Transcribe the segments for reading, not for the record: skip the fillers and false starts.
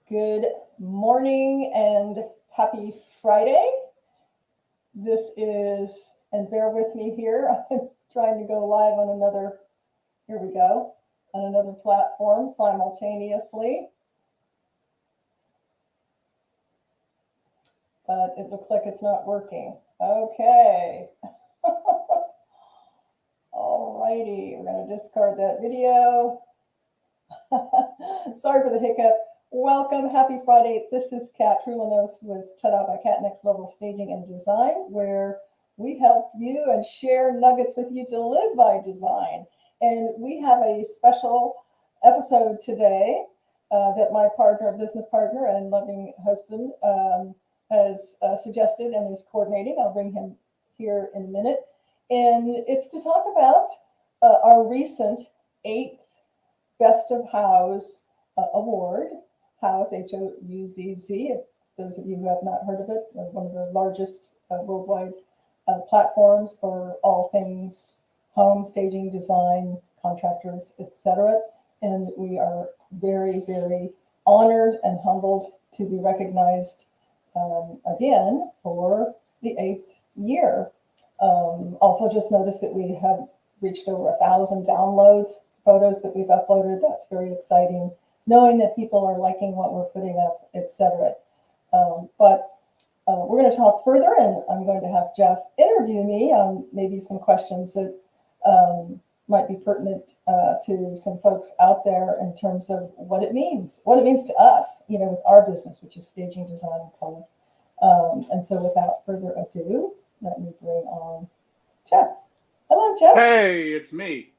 Good morning and happy Friday. This is, and bear with me here, I'm trying to go live on another, here we go, on another platform simultaneously. But it looks like it's not working. Okay. All righty, we're going to discard that video. Sorry for the hiccup. Welcome, happy Friday. This is Kat Trulinos with Chat Ep by Kat Next Level Staging and Design, where we help you and share nuggets with you to live by design. And we have a special episode today that my partner, business partner, and loving husband has suggested and is coordinating. I'll bring him here in a minute. And it's to talk about our recent 8th Best of Houzz award. Houzz, H-O-U-Z-Z, those of you who have not heard of it, one of the largest worldwide platforms for all things home, staging, design, contractors, etc. And we are very, very honored and humbled to be recognized again for the 8th year. Also just noticed that we have reached over 1,000 downloads, photos that we've uploaded. That's very exciting, knowing that people are liking what we're putting up, etc. But we're going to talk further, and I'm going to have Jeff interview me on maybe some questions that might be pertinent to some folks out there in terms of what it means to us, with our business, which is staging, design, and color. And so without further ado, let me bring on Jeff. Hello, Jeff. Hey, it's me.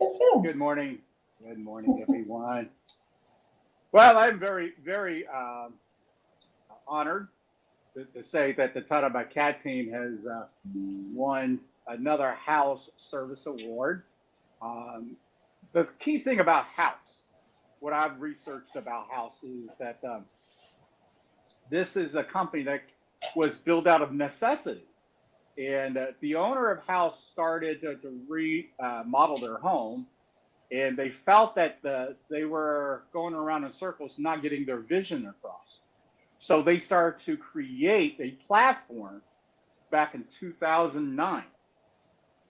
It's him. Good morning. Good morning, everyone. Well, I'm very, very honored to say that the Chat Ep by Kat team has won another Houzz Service Award. The key thing about Houzz, what I've researched about Houzz, is that this is a company that was built out of necessity. And the owner of Houzz started to remodel their home, and they felt that they were going around in circles, not getting their vision across. So they started to create a platform back in 2009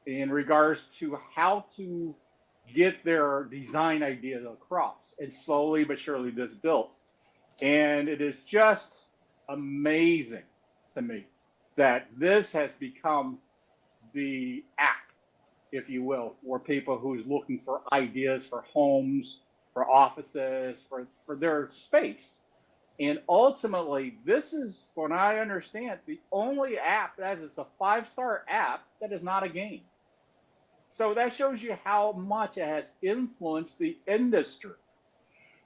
in regards to how to get their design ideas across. And slowly but surely this built. And it is just amazing to me that this has become the app, if you will, for people who's looking for ideas for homes, for offices, for their space. And ultimately, this is, when I understand, the only app that is a 5-star app that is not a game. So that shows you how much it has influenced the industry.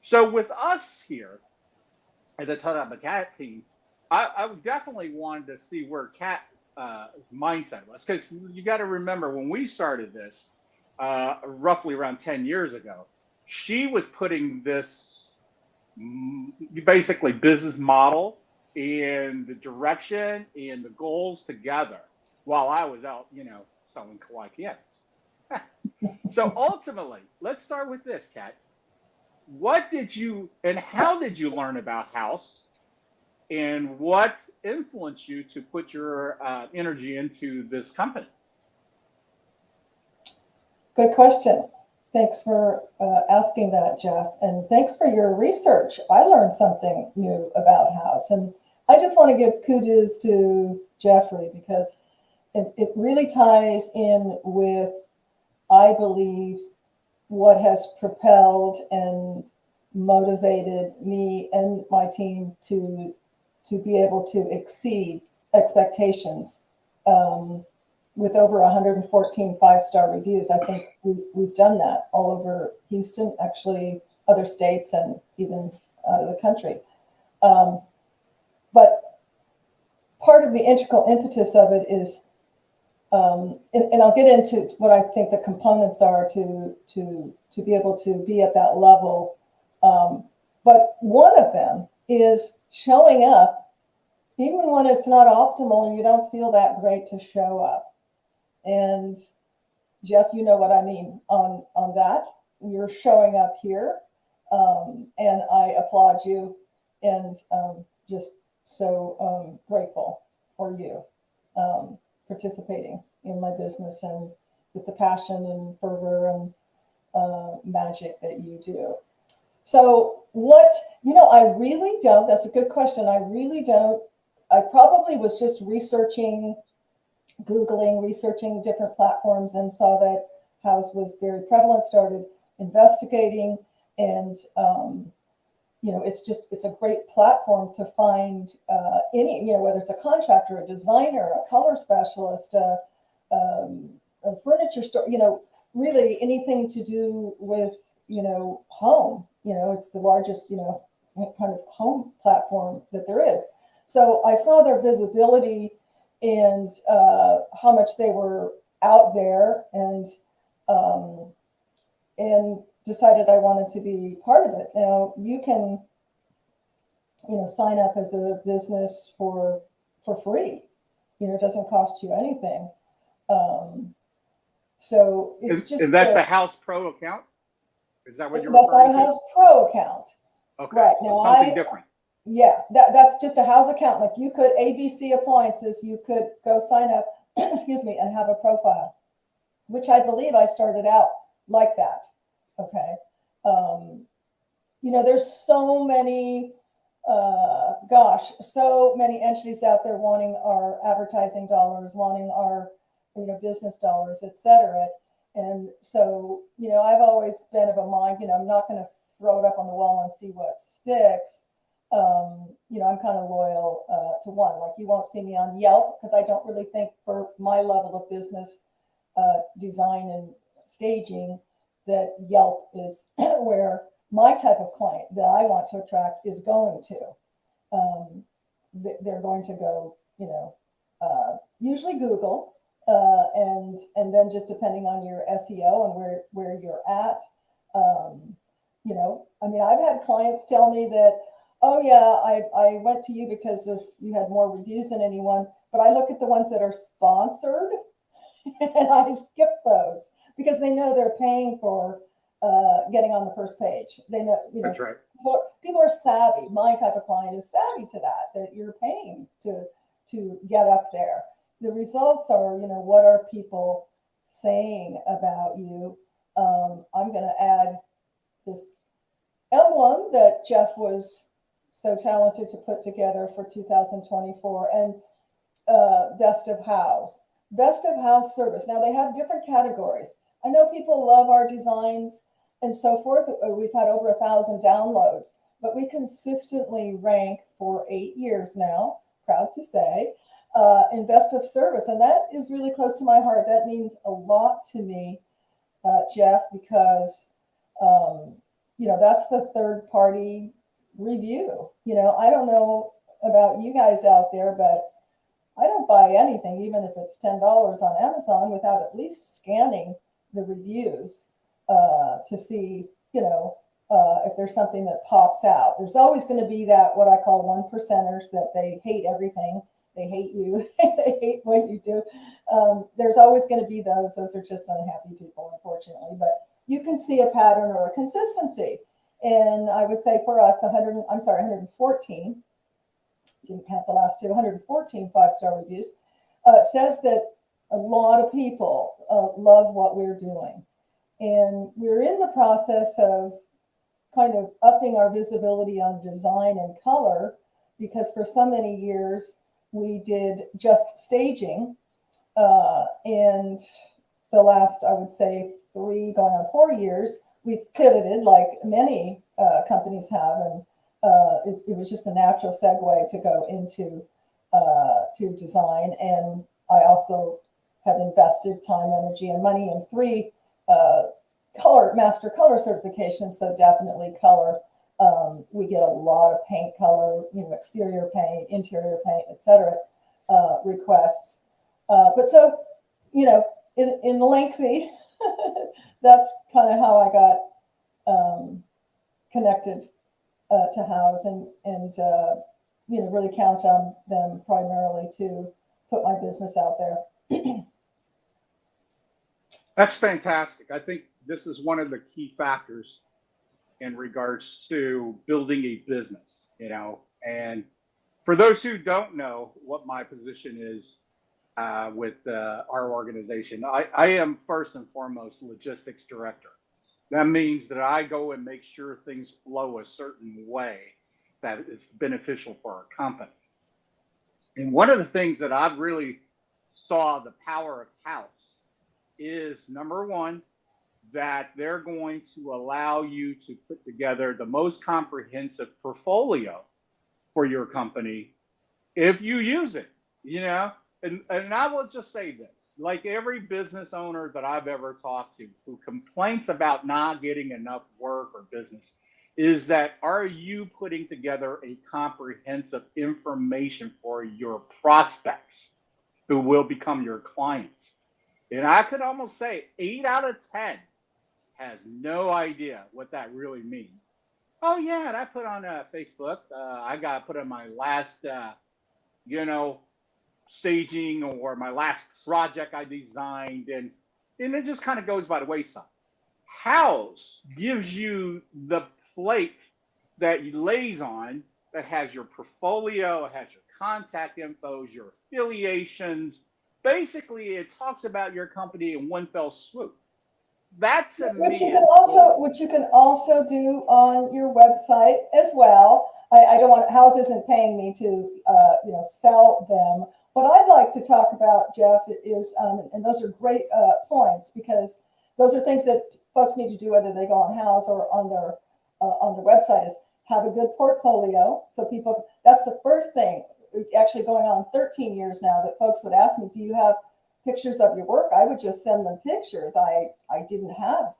So with us here at the Chat Ep by Kat team, I definitely wanted to see where Kat mindset was, because you got to remember when we started this roughly around 10 years ago, she was putting this basically business model and the direction and the goals together while I was out, selling kawaii pianos. So ultimately, let's start with this, Kat. What did you and how did you learn about Houzz? And what influenced you to put your energy into this company? Good question. Thanks for asking that, Jeff. And thanks for your research. I learned something new about Houzz. And I just want to give kudos to Jeffrey, because it really ties in with, I believe, what has propelled and motivated me and my team to be able to exceed expectations with over 114 5-star reviews. I think we've done that all over Houston, actually other states, and even out of the country. But part of the integral impetus of it is, and I'll get into what I think the components are to be able to be at that level. But one of them is showing up, even when it's not optimal and you don't feel that great to show up. And Jeff, you know what I mean on that. You're showing up here, and I applaud you and just so grateful for you participating in my business and with the passion and fervor and magic that you do. So what, I really don't, that's a good question. I probably was just Googling, researching different platforms and saw that Houzz was very prevalent, started investigating, and it's a great platform to find any, whether it's a contractor, a designer, a color specialist, a furniture store, really anything to do with, home. It's the largest, kind of home platform that there is. So I saw their visibility and how much they were out there, and decided I wanted to be part of it. Now you can, sign up as a business for free. It doesn't cost you anything. So it's and that's the Houzz Pro account. Is that what you're that's referring our to? Houzz Pro account. Okay, Right. so Now something different. Yeah, that's just a Houzz account. Like you could ABC Appliances, you could go sign up, excuse me, and have a profile, which I believe I started out like that. Okay. There's so many, so many entities out there wanting our advertising dollars, wanting our, business dollars, et cetera. And so, I've always been of a mind, I'm not going to throw it up on the wall and see what sticks. I'm kind of loyal to one. Like you won't see me on Yelp because I don't really think for my level of business design and staging that Yelp is where my type of client that I want to attract is going to. They're going to go, usually Google, and then just depending on your SEO and where you're at. I've had clients tell me that, oh yeah, I went to you because you had more reviews than anyone, but I look at the ones that are sponsored and I skip those because they know they're paying for getting on the first page. They know, That's right. People are savvy. My type of client is savvy to that you're paying to get up there. The results are, what are people saying about you? I'm going to add this emblem that Jeff was so talented to put together for 2024, and Best of Houzz. Best of Houzz service. Now they have different categories. I know people love our designs and so forth. We've had over 1,000 downloads, but we consistently rank for 8 years now, proud to say, in Best of Service. And that is really close to my heart. That means a lot to me, Jeff, because that's the third party review. I don't know about you guys out there, but I don't buy anything, even if it's $10 on Amazon, without at least scanning the reviews to see, if there's something that pops out. There's always going to be that, what I call 1%ers, that they hate everything. They hate you. They hate what you do. There's always going to be those. Those are just unhappy people, unfortunately. But you can see a pattern or a consistency. And I would say for us, 114, didn't count the last two, 114 5-star reviews, says that a lot of people love what we're doing. And we're in the process of kind of upping our visibility on design and color, because for so many years we did just staging. And the last, I would say, 3 going on 4 years, we've pivoted like many companies have, and it was just a natural segue to go into to design. And I also have invested time, energy, and money in 3 master color certifications. So definitely color. We get a lot of paint color, exterior paint, interior paint, etc. Requests. But so, in lengthy, that's kind of how I got connected to Houzz, and really count on them primarily to put my business out there. That's fantastic. I think this is one of the key factors in regards to building a business, and for those who don't know what my position is with our organization, I am first and foremost logistics director. That means that I go and make sure things flow a certain way that is beneficial for our company. And one of the things that I've really saw the power of Houzz is, number one, that they're going to allow you to put together the most comprehensive portfolio for your company if you use it, and I will just say this, like every business owner that I've ever talked to who complains about not getting enough work or business is that, are you putting together a comprehensive information for your prospects who will become your clients? And I could almost say 8 out of 10 has no idea what that really means. Oh yeah, and I put on Facebook, I got put on my last, staging or my last project I designed, and it just kind of goes by the wayside. Houzz gives you the plate that you lays on that has your portfolio, it has your contact infos, your affiliations. Basically, it talks about your company in one fell swoop. That to me Which you can also do on your website as well. I don't want, Houzz isn't paying me to sell them. What I'd like to talk about, Jeff, is and those are great points, because those are things that folks need to do whether they go on Houzz or on their website, is have a good portfolio. So people, that's the first thing. Actually, going on 13 years now, that folks would ask me, "Do you have pictures of your work?" I would just send them pictures. I didn't have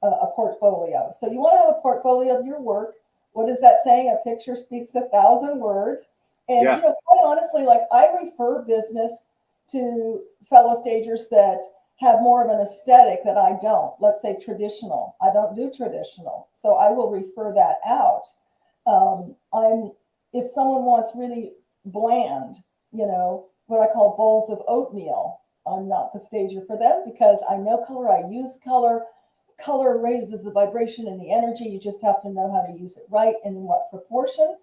a portfolio. So you want to have a portfolio of your work. What is that saying? A picture speaks 1,000 words. And quite honestly, like, I refer business to fellow stagers that have more of an aesthetic that I don't. Let's say traditional. I don't do traditional, so I will refer that out. If someone wants really bland, what I call bowls of oatmeal, I'm not the stager for them, because I know color, I use color. Color raises the vibration and the energy. You just have to know how to use it right and in what proportion.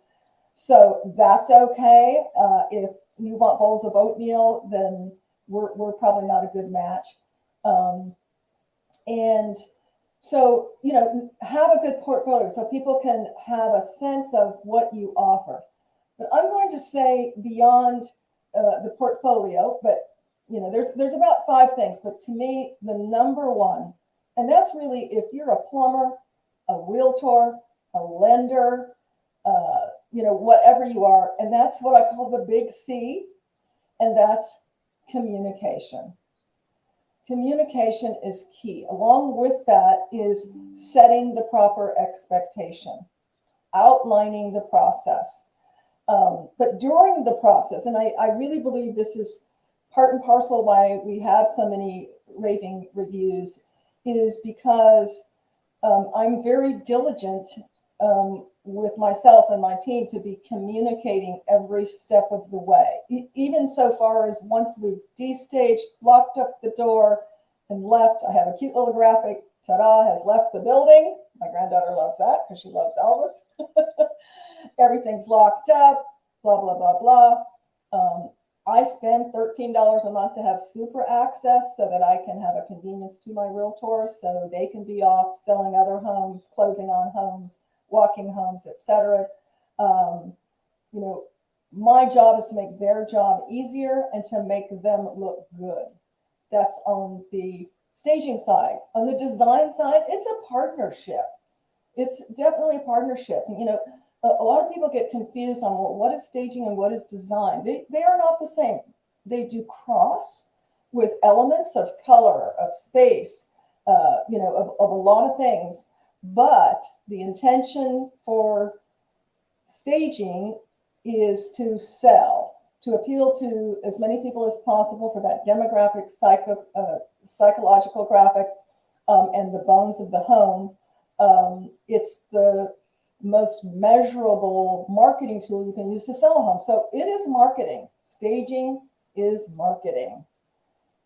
So that's okay. If you want bowls of oatmeal, then we're probably not a good match. And so, have a good portfolio so people can have a sense of what you offer. But I'm going to say beyond the portfolio, but there's about 5 things, but to me, the number one, and that's really, if you're a plumber, a realtor, a lender, whatever you are, and that's what I call the big C, and that's communication. Communication is key. Along with that is setting the proper expectation, outlining the process. But during the process, and I really believe this is part and parcel why we have so many raving reviews, is because I'm very diligent with myself and my team to be communicating every step of the way. Even so far as once we've destaged, locked up the door, and left, I have a cute little graphic, ta-da, has left the building. My granddaughter loves that because she loves Elvis. Everything's locked up, blah, blah, blah, blah. I spend $13 a month to have super access so that I can have a convenience to my realtors so they can be off selling other homes, closing on homes, walking homes, etc. My job is to make their job easier and to make them look good. That's on the staging side. On the design side, it's a partnership. It's definitely a partnership. A lot of people get confused on, well, what is staging and what is design? They are not the same. They do cross with elements of color, of space, of a lot of things. But the intention for staging is to sell, to appeal to as many people as possible for that demographic, psychological graphic, and the bones of the home. It's the most measurable marketing tool you can use to sell a home. So it is marketing. Staging is marketing,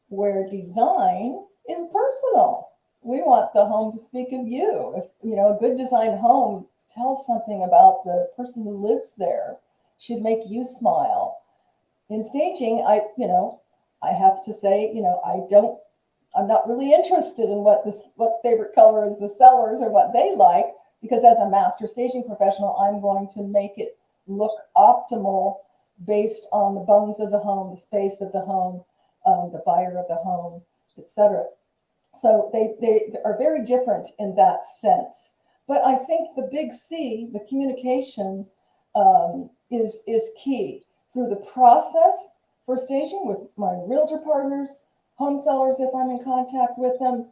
where design is personal. We want the home to speak of you. If, a good designed home tells something about the person who lives there, should make you smile. In staging, I have to say, I'm not really interested in what favorite color is the sellers or what they like, because as a master staging professional, I'm going to make it look optimal based on the bones of the home, the space of the home, the buyer of the home, etc. So they are very different in that sense. But I think the big C, the communication, is key through the process for staging with my realtor partners, home sellers if I'm in contact with them,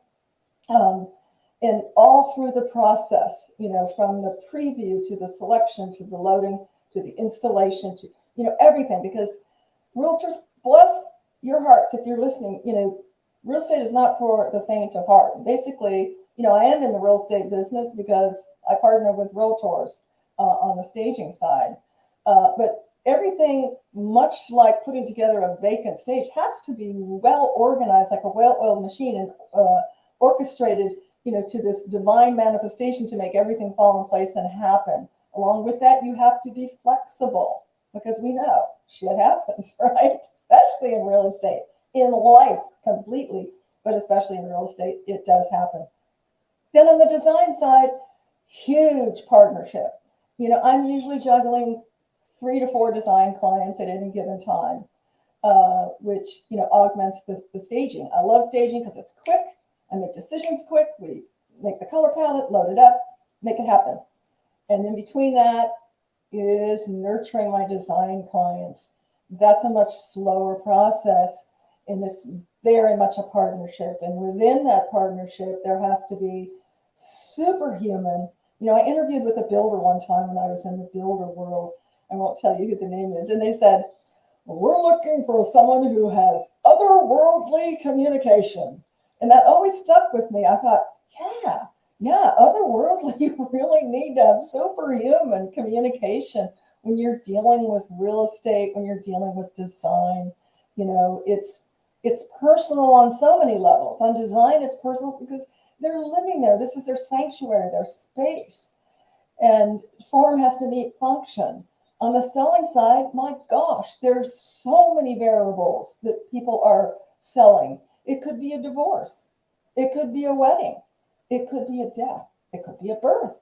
and all through the process, from the preview to the selection to the loading to the installation to, everything. Because realtors, bless your hearts if you're listening, real estate is not for the faint of heart. Basically, I am in the real estate business because I partner with realtors on the staging side. But everything, much like putting together a vacant stage, has to be well organized, like a well-oiled machine, and orchestrated, to this divine manifestation to make everything fall in place and happen. Along with that, you have to be flexible, because we know shit happens, right? Especially in real estate, in life completely, but especially in real estate, it does happen. Then on the design side, huge partnership. I'm usually juggling 3 to 4 design clients at any given time, which, augments the staging. I love staging because it's quick. I make decisions quick. We make the color palette, load it up, make it happen. And in between that is nurturing my design clients. That's a much slower process, and it's very much a partnership. And within that partnership, there has to be superhuman. I interviewed with a builder one time when I was in the builder world. I won't tell you who the name is. And they said, well, we're looking for someone who has otherworldly communication. And that always stuck with me. I thought, yeah, otherworldly. You really need to have superhuman communication when you're dealing with real estate, when you're dealing with design. It's personal on so many levels. On design, it's personal because they're living there. This is their sanctuary, their space. And form has to meet function. On the selling side, my gosh, there's so many variables that people are selling. It could be a divorce. It could be a wedding. It could be a death. It could be a birth.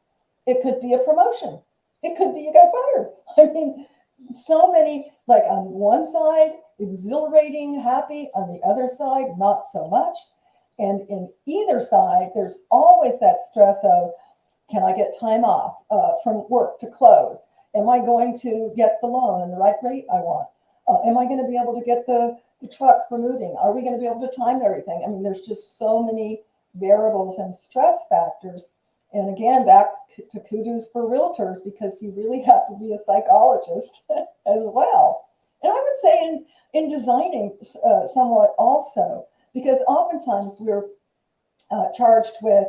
It could be a promotion. It could be you got fired. I mean, so many, like on one side, exhilarating, happy. On the other side, not so much. And in either side, there's always that stress of, can I get time off from work to close? Am I going to get the loan and the right rate I want? Am I going to be able to get the truck for moving? Are we going to be able to time everything? I mean, there's just so many variables and stress factors. And again, back to kudos for realtors, because you really have to be a psychologist as well. And I would say in designing somewhat also, because oftentimes we're charged with,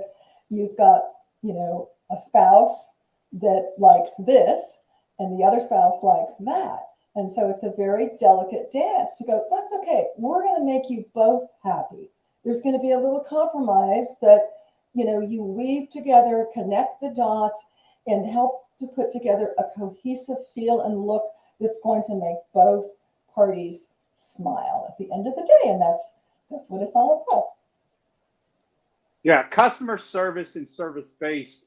you've got, a spouse that likes this and the other spouse likes that. And so it's a very delicate dance to go, that's okay. We're going to make you both happy. There's going to be a little compromise that, you weave together, connect the dots, and help to put together a cohesive feel and look that's going to make both parties smile at the end of the day. And that's what it's all about. Yeah, customer service and service-based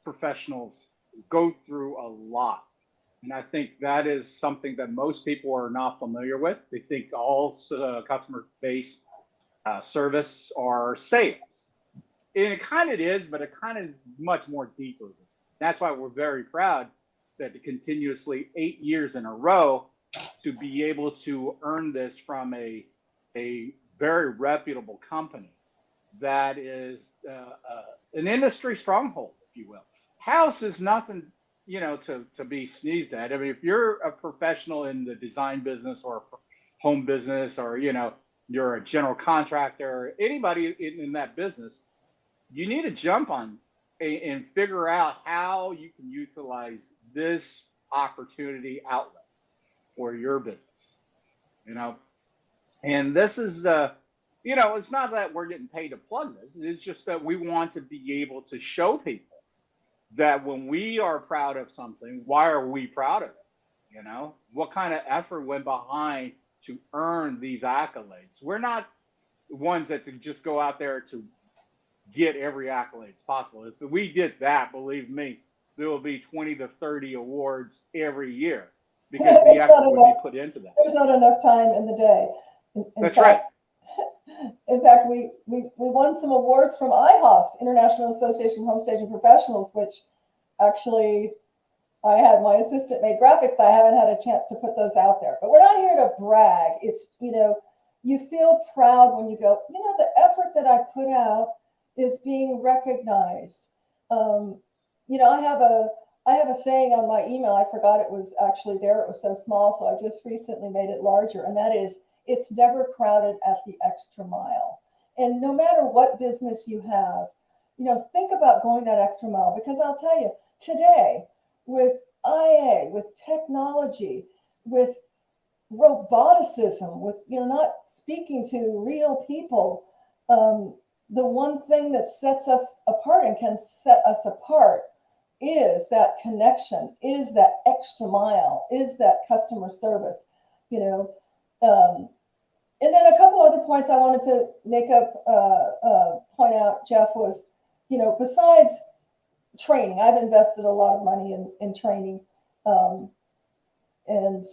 professionals go through a lot. And I think that is something that most people are not familiar with. They think all customer-based service are sales. And it kind of is, but it kind of is much more deeper. That's why we're very proud that continuously 8 years in a row to be able to earn this from a very reputable company that is an industry stronghold, if you will. House is nothing, to be sneezed at. I mean, if you're a professional in the design business or home business, or, you're a general contractor, anybody in that business, you need to jump on and figure out how you can utilize this opportunity outlet for your business, and this is it's not that we're getting paid to plug this. It's just that we want to be able to show people that when we are proud of something, why are we proud of it? What kind of effort went behind to earn these accolades? We're not ones that to just go out there to get every accolade possible. If we did that, believe me, there will be 20 to 30 awards every year because the effort would be put into that. There's not enough time in the day. That's right. In fact, we won some awards from IHOST, International Association of Home Staging Professionals, which actually I had my assistant make graphics. I haven't had a chance to put those out there, but we're not here to brag. It's, you feel proud when you go, the effort that I put out is being recognized. I have a saying on my email. I forgot it was actually there. It was so small. So I just recently made it larger. And that is, it's never crowded at the extra mile. And no matter what business you have, think about going that extra mile, because I'll tell you today, with IA, with technology, with roboticism, with, not speaking to real people, the one thing that sets us apart and can set us apart is that connection, is that extra mile, is that customer service, and then a couple other points I wanted to point out, Jeff, was, besides training, I've invested a lot of money in training. And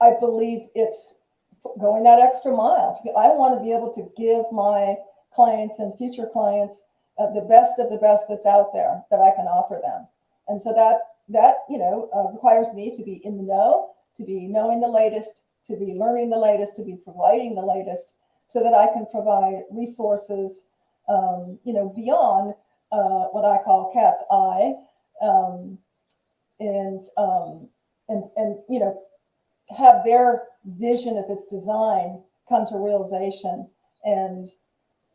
I believe it's going that extra mile. I want to be able to give my clients and future clients the best of the best that's out there that I can offer them. And so that requires me to be in the know, to be knowing the latest, to be learning the latest, to be providing the latest, so that I can provide resources, beyond what I call cat's eye, and have their vision of its design come to realization and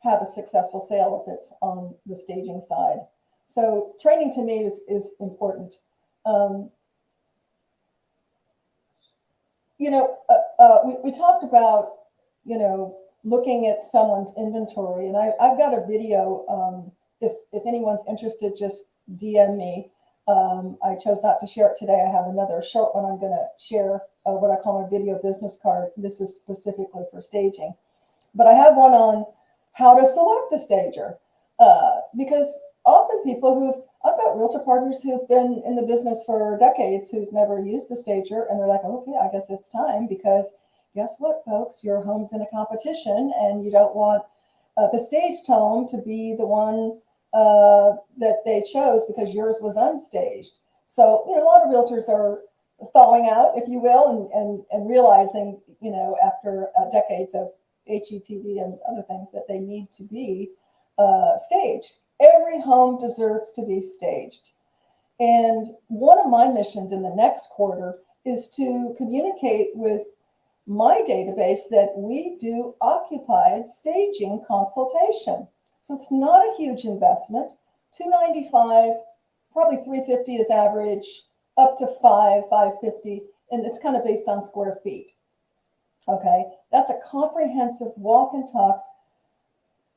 have a successful sale if it's on the staging side. So training to me is important. We talked about, looking at someone's inventory, and I've got a video. If anyone's interested, just DM me. I chose not to share it today. I have another short one I'm going to share, what I call my video business card. This is specifically for staging. But I have one on how to select a stager, because often I've got realtor partners who've been in the business for decades who've never used a stager, and they're like, okay, I guess it's time, because guess what, folks, your home's in a competition, and you don't want the staged home to be the one that they chose because yours was unstaged. So, a lot of realtors are thawing out, if you will, and realizing, after decades of HGTV and other things, that they need to be staged. Every home deserves to be staged. And one of my missions in the next quarter is to communicate with my database that we do occupied staging consultation. So it's not a huge investment. $295, probably $350 is average, up to $550, and it's kind of based on square feet. Okay, that's a comprehensive walk and talk,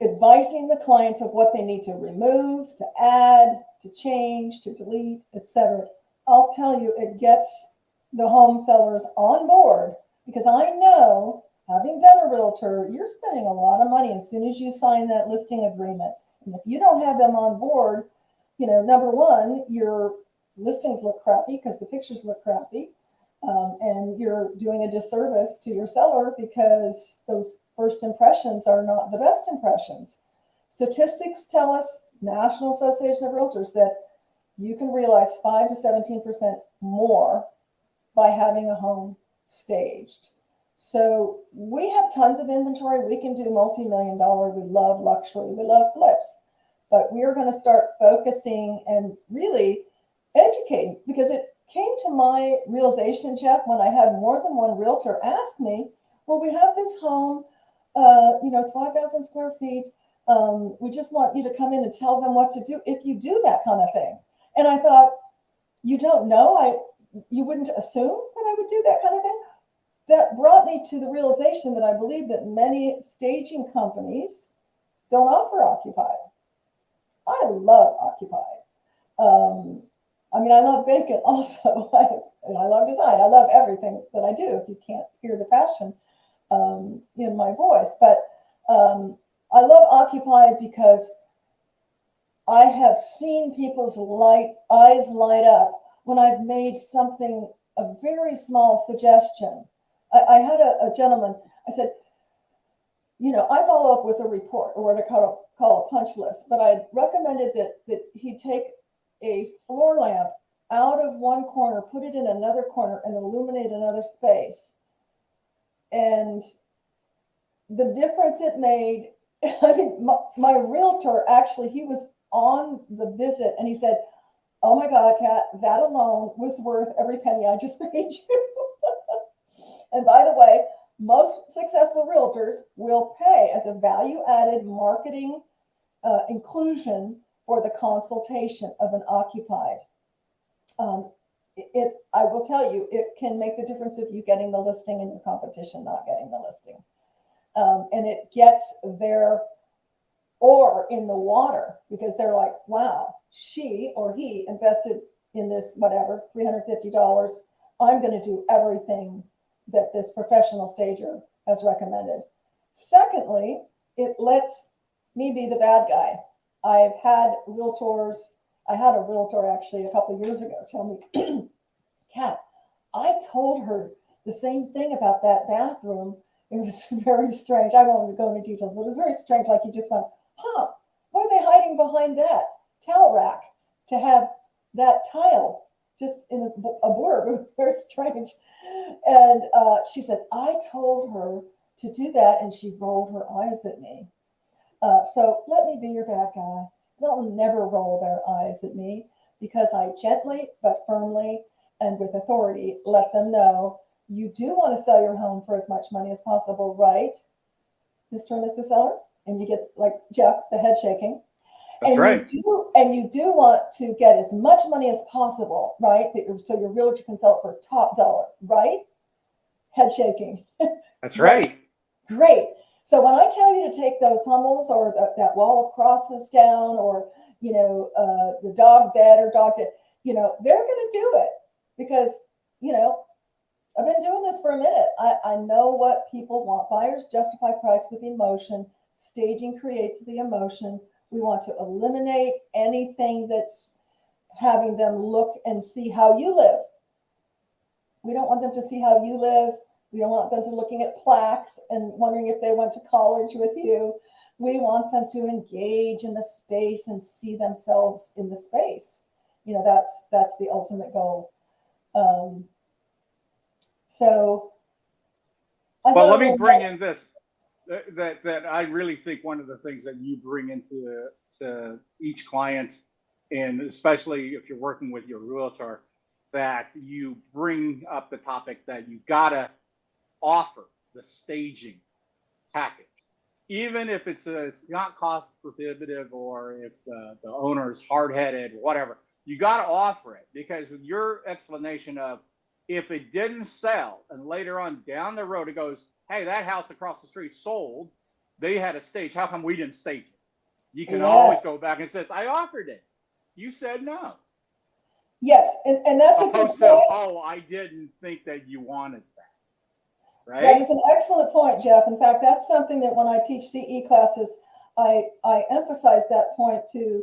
advising the clients of what they need to remove, to add, to change, to delete, etc. I'll tell you, it gets the home sellers on board, because I know, having been a realtor, you're spending a lot of money as soon as you sign that listing agreement. And if you don't have them on board, number one, your listings look crappy because the pictures look crappy. And you're doing a disservice to your seller because those first impressions are not the best impressions. Statistics tell us, National Association of Realtors, that you can realize 5 to 17% more by having a home staged. So we have tons of inventory. We can do multi-million-dollar. We love luxury. We love flips. But we are going to start focusing and really educating, because it came to my realization, Jeff, when I had more than one realtor ask me, well, we have this home, it's 5,000 square feet. We just want you to come in and tell them what to do if you do that kind of thing. And I thought, you don't know? You wouldn't assume that I would do that kind of thing? that brought me to the realization that I believe that many staging companies don't offer occupied. I love occupied. I mean, I love vacant also, and I love design. I love everything that I do. If you can't hear the passion in my voice, but I love occupied because I have seen people's eyes light up when I've made something, a very small suggestion. I had a gentleman, I said, you know, I follow up with a report, or what I call a punch list, but I recommended that he take a floor lamp out of one corner, put it in another corner, and illuminate another space. And the difference it made, I mean, my realtor actually, he was on the visit and he said, oh my God, Kat, that alone was worth every penny I just paid you. And by the way, most successful realtors will pay as a value-added marketing inclusion for the consultation of an occupied. I will tell you, it can make the difference of you getting the listing and your competition not getting the listing. And it gets their oar in the water because they're like, wow, she or he invested in this, whatever, $350. I'm going to do everything that this professional stager has recommended. Secondly, it lets me be the bad guy. I've had realtors, I had a realtor actually a couple of years ago tell me, Kat, I told her the same thing about that bathroom. It was very strange. I won't go into details, but it was very strange. Like you just went, huh, what are they hiding behind that towel rack to have that tile just in a blurb? It was very strange. And she said, I told her to do that, and she rolled her eyes at me. So let me be your bad guy. They'll never roll their eyes at me because I gently but firmly and with authority let them know you do want to sell your home for as much money as possible, right, Mr. and Mrs. Seller? And you get, like Jeff, the head shaking. That's right. You do want to get as much money as possible, right? So your realtor can sell it for top dollar, right? Head shaking. That's right. Great. So when I tell you to take those Hummels or that wall of crosses down, or, you know, the dog bed or dog, you know, they're going to do it because, you know, I've been doing this for a minute. I know what people want. Buyers justify price with emotion. Staging creates the emotion. We want to eliminate anything that's having them look and see how you live. We don't want them to see how you live. We don't want them to looking at plaques and wondering if they went to college with you. We want them to engage in the space and see themselves in the space. You know, that's the ultimate goal. Well, let me bring in this, that I really think one of the things that you bring into each client, and especially if you're working with your realtor, that you bring up the topic that you gotta offer the staging package, even if it's not cost prohibitive, or if the owner is hard-headed, whatever. You got to offer it, because with your explanation of, if it didn't sell and later on down the road it goes, hey, that house across the street sold, they had a stage, how come we didn't stage it? You can always go back and says, I offered it, you said no. Yes, and that's a good point. Oh, I didn't think that you wanted that. Right? That is an excellent point, Jeff. In fact, that's something that when I teach CE classes, I emphasize that point to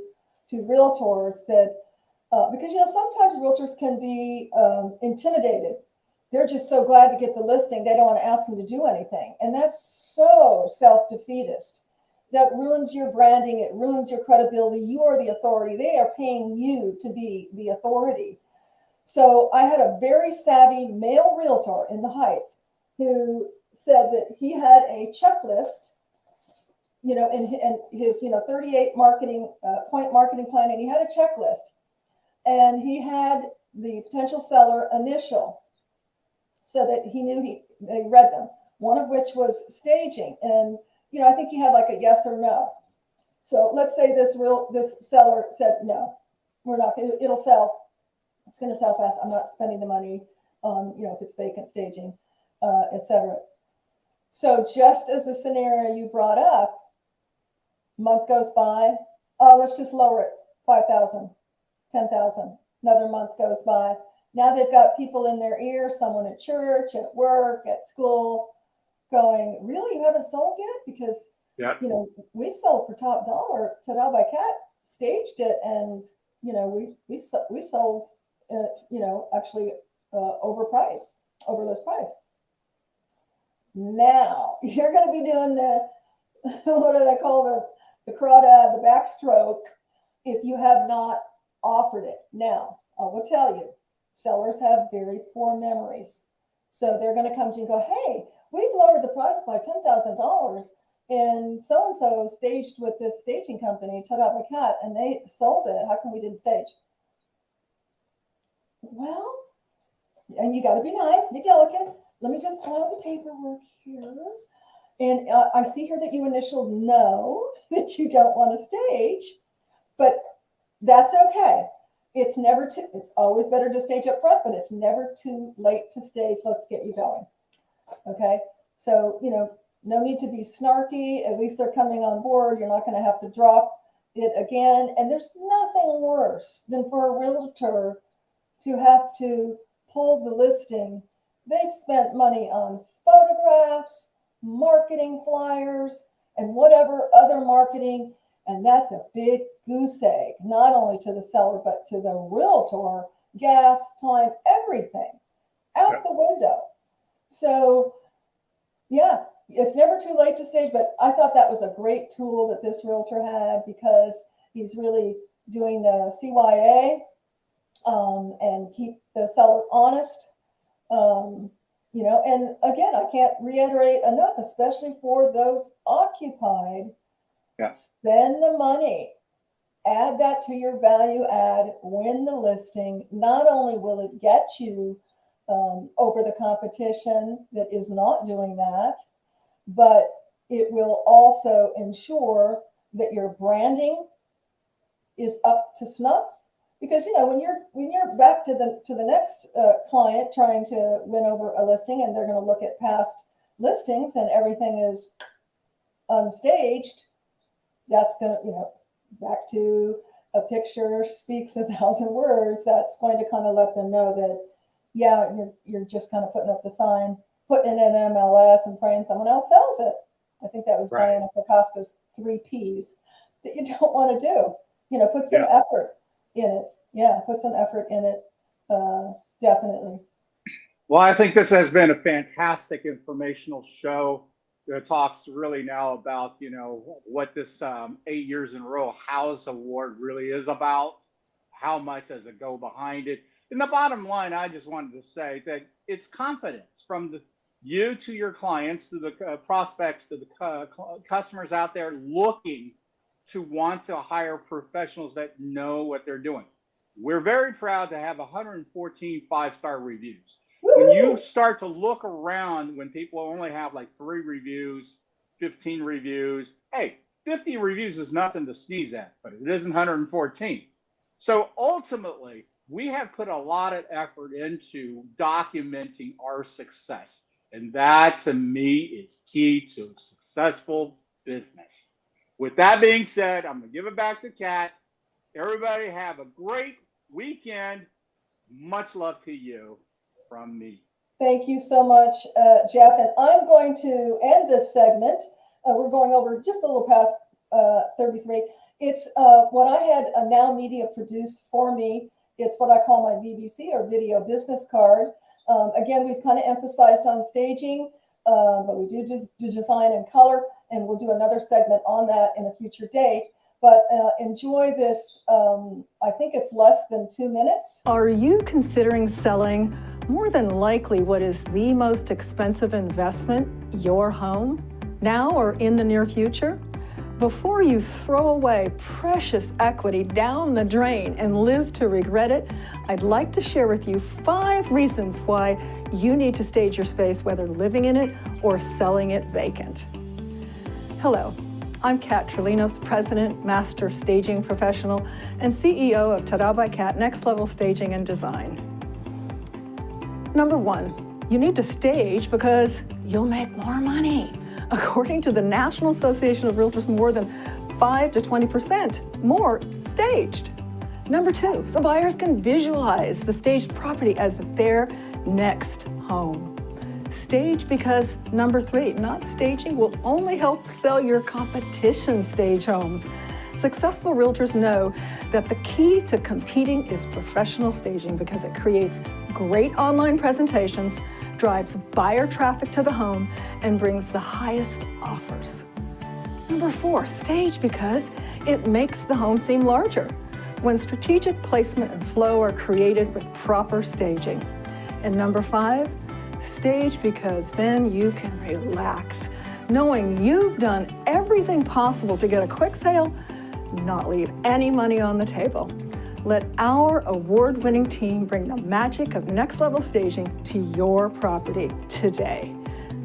realtors, that because, you know, sometimes realtors can be intimidated. They're just so glad to get the listing, they don't want to ask them to do anything. And that's so self-defeatist. That ruins your branding. It ruins your credibility. You are the authority. They are paying you to be the authority. So I had a very savvy male realtor in the Heights who said that he had a checklist, you know, in his, you know, 38 point marketing plan, and he had a checklist, and he had the potential seller initial so that he knew they read them, one of which was staging. And, you know, I think he had like a yes or no. So let's say this seller said, no, we're not, it'll sell. It's going to sell fast. I'm not spending the money on, you know, if it's vacant staging. etc. So just as the scenario you brought up, month goes by, oh, let's just lower it, 5,000, 10,000. Another month goes by. Now they've got people in their ear, someone at church, at work, at school, going, really, you haven't sold yet? Because, you know, we sold for top dollar. Ta-Da by Cat staged it, and, you know, we sold, you know, actually over list price. Now, you're going to be doing the, what do they call the crawdad, the backstroke, if you have not offered it. Now, I will tell you, sellers have very poor memories. So they're going to come to you and go, hey, we've lowered the price by $10,000 and so-and-so staged with this staging company, Ta-Da by Cat, and they sold it. How come we didn't stage? Well, and you got to be nice, be delicate. Let me just pull out the paperwork here. And I see here that you initialed no, that you don't want to stage, but that's okay. It's always better to stage up front, but it's never too late to stage. Let's get you going. Okay. So, you know, no need to be snarky. At least they're coming on board. You're not going to have to drop it again. And there's nothing worse than for a realtor to have to pull the listing. They've spent money on photographs, marketing flyers, and whatever other marketing. And that's a big goose egg, not only to the seller, but to the realtor, gas, time, everything out the window. So, yeah, it's never too late to stage, but I thought that was a great tool that this realtor had, because he's really doing the CYA and keep the seller honest. You know, and again, I can't reiterate enough, especially for those occupied. Spend the money, add that to your value add, win the listing. Not only will it get you over the competition that is not doing that, but it will also ensure that your branding is up to snuff. Because, you know, when you're back to the next client trying to win over a listing, and they're going to look at past listings and everything is unstaged, that's going to, you know, back to a picture speaks 1,000 words. That's going to kind of let them know that, yeah, you're just kind of putting up the sign, putting it in MLS and praying someone else sells it. I think that was Diana Picosta's 3 Ps that you don't want to do. You know, put some effort in it. Yeah, put some effort in it. Definitely. Well, I think this has been a fantastic informational show. It talks really now about, you know, what this 8 years in a row Houzz Award really is about. How much does it go behind it? And the bottom line, I just wanted to say that it's confidence from you to your clients, to the prospects, to the customers out there looking to want to hire professionals that know what they're doing. We're very proud to have 114 5-star reviews. When you start to look around, when people only have like 3 reviews, 15 reviews, hey, 50 reviews is nothing to sneeze at, but it isn't 114. So ultimately, we have put a lot of effort into documenting our success. And that, to me, is key to a successful business. With that being said, I'm going to give it back to Kat. Everybody have a great weekend. Much love to you from me. Thank you so much, Jeff. And I'm going to end this segment. We're going over just a little past 33. It's what I had a Now Media produce for me. It's what I call my VBC, or video business card. Again, we've kind of emphasized on staging, but we do just do design and color, and we'll do another segment on that in a future date. But enjoy this. I think it's less than 2 minutes. Are you considering selling more than likely what is the most expensive investment, your home, now or in the near future? Before you throw away precious equity down the drain and live to regret it, I'd like to share with you 5 reasons why you need to stage your space, whether living in it or selling it vacant. Hello, I'm Kat Trelinos, President, Master Staging Professional, and CEO of Ta-Da by Cat Next Level Staging and Design. Number 1, You need to stage because you'll make more money. According to the National Association of Realtors, more than 5 to 20% more staged. Number 2, so buyers can visualize the staged property as their next home. Stage because number 3, not staging will only help sell your competition stage homes. Successful realtors know that the key to competing is professional staging because it creates great online presentations, drives buyer traffic to the home, and brings the highest offers. Number 4, stage because it makes the home seem larger when strategic placement and flow are created with proper staging. And number 5, stage because then you can relax, knowing you've done everything possible to get a quick sale, not leave any money on the table. Let our award-winning team bring the magic of next-level staging to your property today.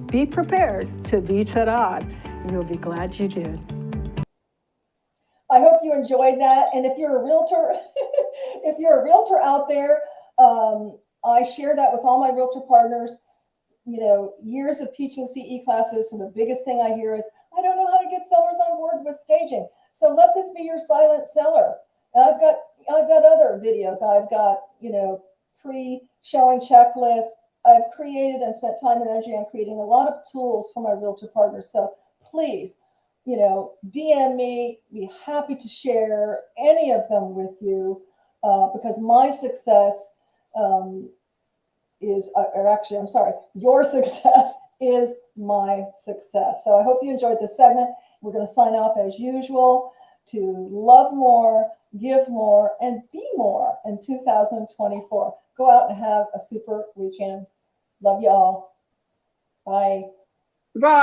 Be prepared to be ta-da'd. You'll be glad you did. I hope you enjoyed that. And if you're a realtor, if you're a realtor out there, I share that with all my realtor partners. You know, years of teaching CE classes, and the biggest thing I hear is, I don't know how to get sellers on board with staging. So let this be your silent seller. And I've got other videos. I've got, you know, pre-showing checklists. I've created and spent time and energy on creating a lot of tools for my realtor partners. So please, you know, DM me. Be happy to share any of them with you because my success your success is my success. So I hope you enjoyed this segment. We're going to sign off as usual to love more, give more, and be more in 2024. Go out and have a super weekend. Love you all. Bye. Goodbye.